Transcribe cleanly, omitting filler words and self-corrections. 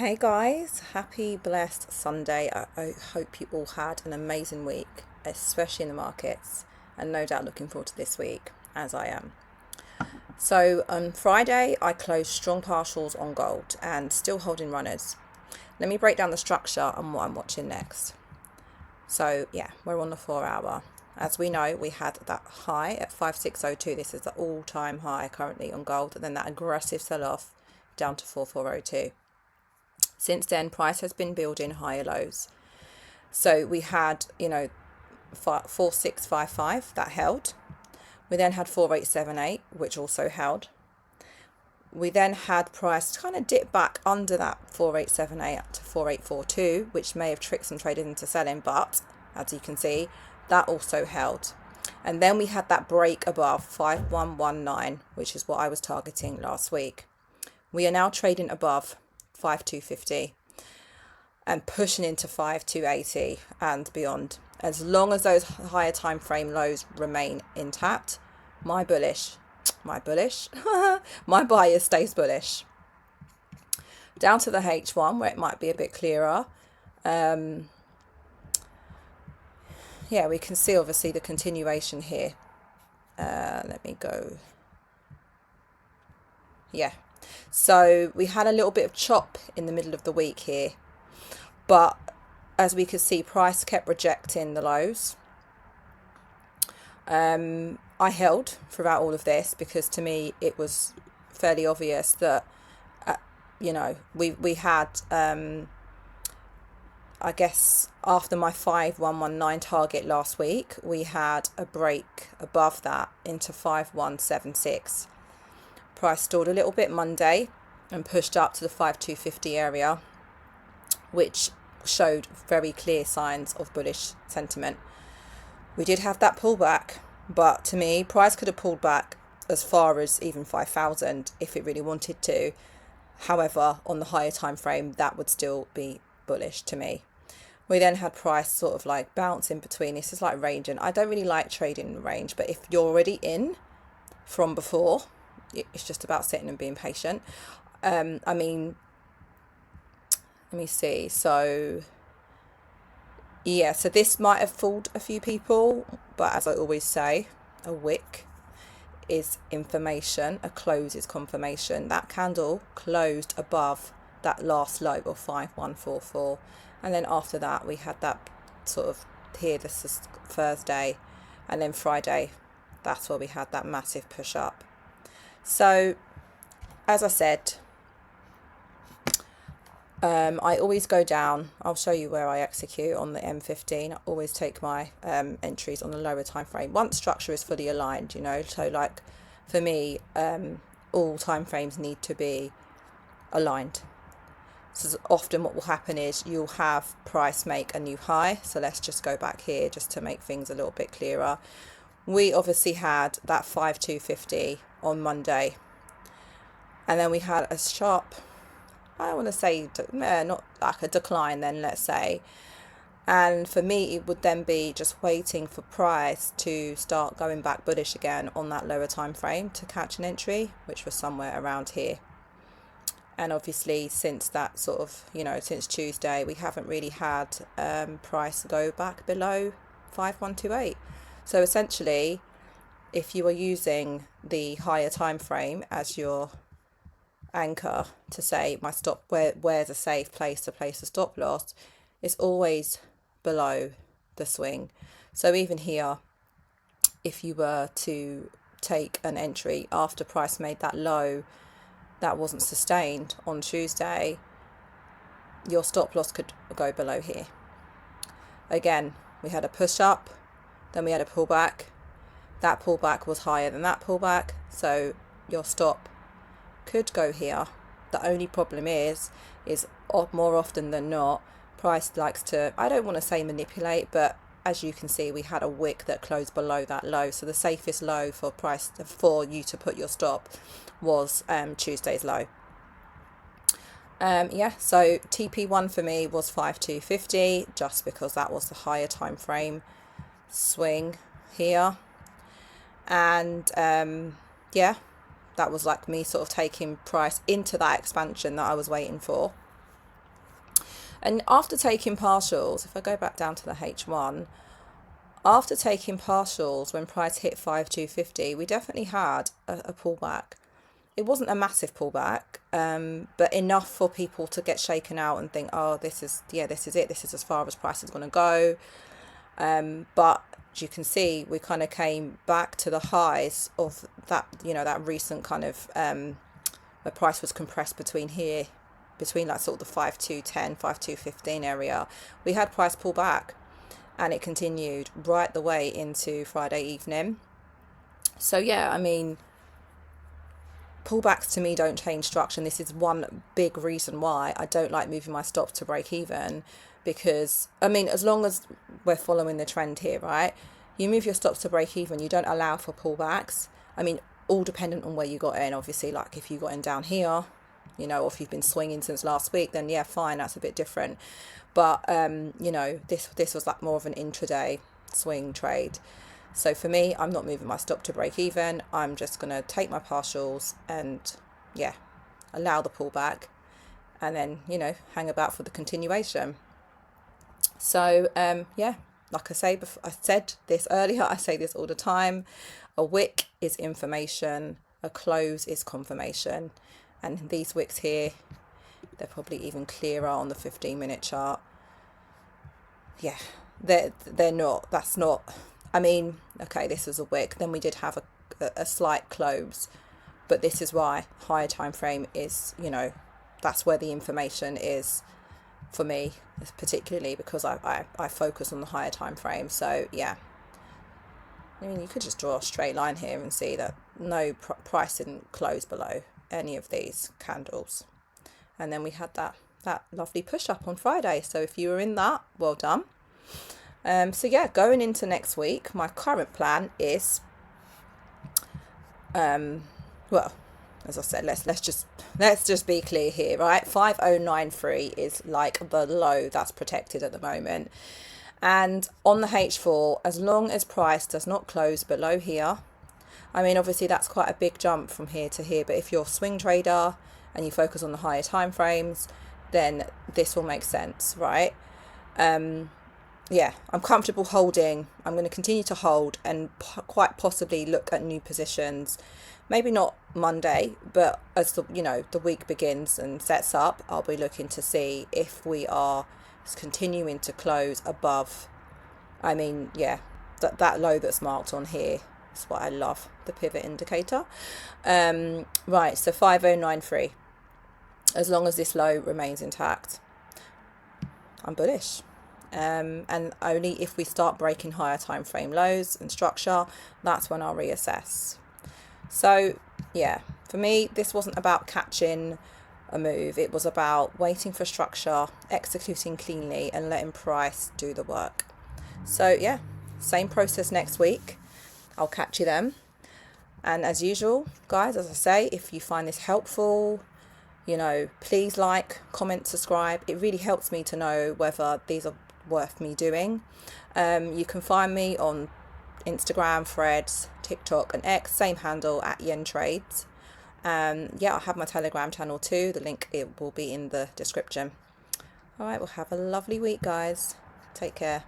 Hey guys, happy blessed Sunday. I hope you all had an amazing week, especially in the markets, and no doubt looking forward to this week, as I am. So on Friday, I closed strong partials on gold and still holding runners. Let me break down the structure and what I'm watching next. So yeah, we're on the 4 hour. As we know, we had that high at 5602. This is the all-time high currently on gold, and then that aggressive sell-off down to 4402. Since then, price has been building higher lows. So we had, 4655 that held. We then had 4878, which also held. We then had price kind of dip back under that 4878 up to 4842, which may have tricked some traders into selling, but as you can see, that also held. And then we had that break above 5119, which is what I was targeting last week. We are now trading above 5250 and pushing into 5280 and beyond. As long as those higher time frame lows remain intact, my my buyer stays bullish. Down to the H1 where it might be a bit clearer. Yeah, we can see obviously the continuation here. Let me go. Yeah. So we had a little bit of chop in the middle of the week here, but as we could see, price kept rejecting the lows. I held throughout all of this because to me it was fairly obvious that we had I guess after my 5119 target last week, we had a break above that into 5176. Price stalled a little bit Monday and pushed up to the 5250 area, which showed very clear signs of bullish sentiment. We did have that pullback, but to me, price could have pulled back as far as even 5,000 if it really wanted to. However, on the higher time frame, that would still be bullish to me. We then had price sort of like bounce in between. This is like range, and I don't really like trading in range, but if you're already in from before, it's just about sitting and being patient. Let me see. So yeah, so this might have fooled a few people, but as I always say, a wick is information, a close is confirmation. That candle closed above that last low of 5144, and then after that we had that sort of here, this is Thursday, and then Friday, that's where we had that massive push up. So as I said, I always go down. I'll show you where I execute on the M15. I always take my entries on the lower time frame once structure is fully aligned, so like for me, all time frames need to be aligned. So often what will happen is you'll have price make a new high. So let's just go back here just to make things a little bit clearer. We obviously had that 5250 on Monday, and then we had a sharp, I want to say, not like a decline then, let's say. And for me, it would then be just waiting for price to start going back bullish again on that lower time frame to catch an entry, which was somewhere around here. And obviously since that sort of, since Tuesday, we haven't really had price go back below 5128. So essentially, if you are using the higher time frame as your anchor to say my stop, where's a safe place to place a stop loss, it's always below the swing. So even here, if you were to take an entry after price made that low that wasn't sustained on Tuesday, your stop loss could go below here. Again, we had a push up, then we had a pullback. That pullback was higher than that pullback, so your stop could go here. The only problem is more often than not, price likes to, I don't want to say manipulate, but as you can see, we had a wick that closed below that low. So the safest low for price for you to put your stop was Tuesday's low. So TP1 for me was 5250, just because that was the higher time frame swing here. And that was like me sort of taking price into that expansion that I was waiting for. And after taking partials, if I go back down to the H1, after taking partials, when price hit 5250, we definitely had a pullback. It wasn't a massive pullback, but enough for people to get shaken out and think, oh, this is it. This is as far as price is going to go. But as you can see, we kind of came back to the highs of that, that recent kind of, the price was compressed between like sort of the 5210, 5215 area. We had price pull back, and it continued right the way into Friday evening. So yeah, I mean, pullbacks to me don't change structure, and this is one big reason why I don't like moving my stops to break even, because I mean, as long as we're following the trend here, right, you move your stops to break even, you don't allow for pullbacks. I mean, all dependent on where you got in, obviously. Like if you got in down here, or if you've been swinging since last week, then yeah, fine, that's a bit different. But this was like more of an intraday swing trade. So for me, I'm not moving my stop to break even. I'm just going to take my partials and, yeah, allow the pullback, and then, hang about for the continuation. So, yeah, like I say, I said this earlier, I say this all the time. A wick is information. A close is confirmation. And these wicks here, they're probably even clearer on the 15-minute chart. Yeah, they're not. That's not... I mean, okay, this is a wick. Then we did have a slight close, but this is why higher time frame is, that's where the information is for me, particularly because I focus on the higher time frame. So yeah, I mean, you could just draw a straight line here and see that no price didn't close below any of these candles, and then we had that lovely push up on Friday. So if you were in that, well done. So yeah, going into next week, my current plan is, well, as I said, let's just be clear here, right? 5093 is like the low that's protected at the moment, and on the H4, as long as price does not close below here, I mean, obviously that's quite a big jump from here to here, but if you're a swing trader and you focus on the higher time frames, then this will make sense, right? Yeah, I'm comfortable holding. I'm going to continue to hold and quite possibly look at new positions. Maybe not Monday, but as the week begins and sets up, I'll be looking to see if we are continuing to close above. I mean, yeah, that low that's marked on here is what I love, the pivot indicator. Right, so 5093. As long as this low remains intact, I'm bullish. And only if we start breaking higher time frame lows and structure, that's when I'll reassess. So yeah, for me, this wasn't about catching a move. It was about waiting for structure, executing cleanly, and letting price do the work. So yeah, same process next week. I'll catch you then. And as usual, guys, as I say, if you find this helpful, please like, comment, subscribe. It really helps me to know whether these are worth me doing. You can find me on Instagram, Threads, TikTok and X, same handle at Yen Trades. Yeah, I have my Telegram channel too. The link, it will be in the description. All right, well, have a lovely week, guys. Take care.